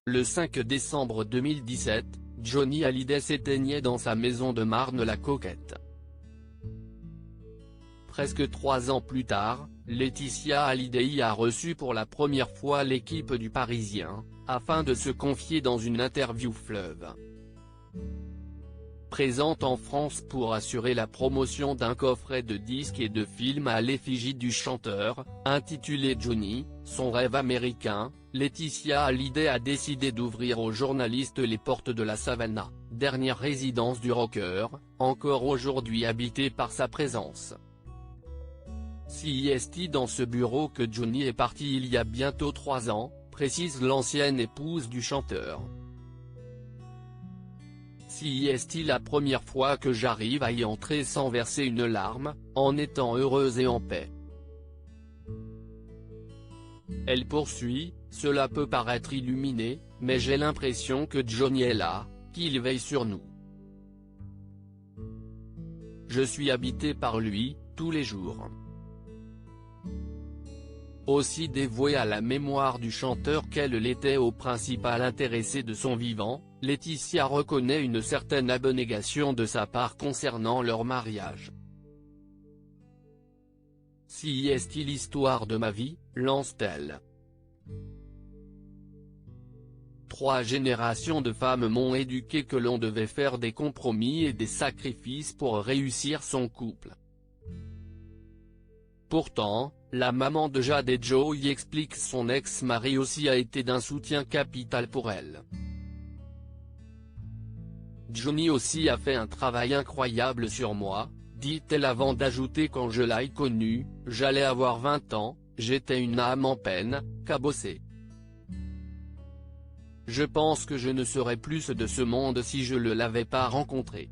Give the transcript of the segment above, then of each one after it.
Le 5 décembre 2017, Johnny Hallyday s'éteignait dans sa maison de Marne-la-Coquette. Presque 3 ans plus tard, Laetitia Hallyday a reçu pour la première fois l'équipe du Parisien, afin de se confier dans une interview fleuve. Présente en France pour assurer la promotion d'un coffret de disques et de films à l'effigie du chanteur, intitulé Johnny, son rêve américain, Laetitia Hallyday a décidé d'ouvrir aux journalistes les portes de la Savannah, dernière résidence du rocker, encore aujourd'hui habitée par sa présence. C'est dans ce bureau que Johnny est parti il y a bientôt 3 ans, précise l'ancienne épouse du chanteur. C'est la première fois que j'arrive à y entrer sans verser une larme, en étant heureuse et en paix. Elle poursuit, cela peut paraître illuminé, mais j'ai l'impression que Johnny est là, qu'il veille sur nous. Je suis habité par lui, tous les jours. Aussi dévouée à la mémoire du chanteur qu'elle l'était au principal intéressé de son vivant, Laetitia reconnaît une certaine abnégation de sa part concernant leur mariage. C'est l'histoire de ma vie, lance-t-elle. 3 générations de femmes m'ont éduqué que l'on devait faire des compromis et des sacrifices pour réussir son couple. Pourtant, la maman de Jade et Joe y explique son ex-mari aussi a été d'un soutien capital pour elle. Johnny aussi a fait un travail incroyable sur moi, dit-elle avant d'ajouter quand je l'ai connu, j'allais avoir 20 ans, j'étais une âme en peine, cabossée. Je pense que je ne serais plus de ce monde si je ne l'avais pas rencontré.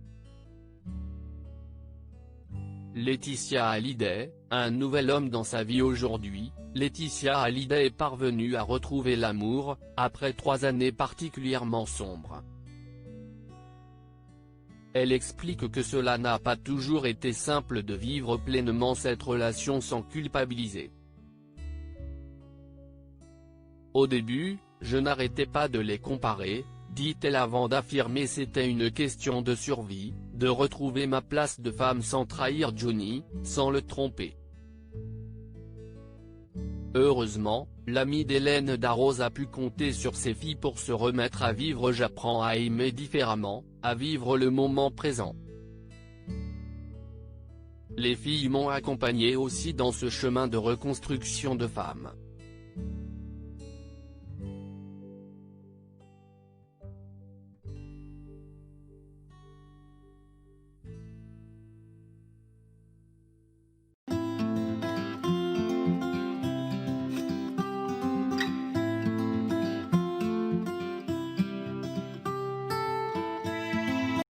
Laetitia Hallyday, un nouvel homme dans sa vie aujourd'hui, Laetitia Hallyday est parvenue à retrouver l'amour, après 3 années particulièrement sombres. Elle explique que cela n'a pas toujours été simple de vivre pleinement cette relation sans culpabiliser. Au début, je n'arrêtais pas de les comparer, dit-elle avant d'affirmer c'était une question de survie, de retrouver ma place de femme sans trahir Johnny, sans le tromper. Heureusement, l'ami d'Hélène Darroze a pu compter sur ses filles pour se remettre à vivre. J'apprends à aimer différemment, à vivre le moment présent. Les filles m'ont accompagné aussi dans ce chemin de reconstruction de femme.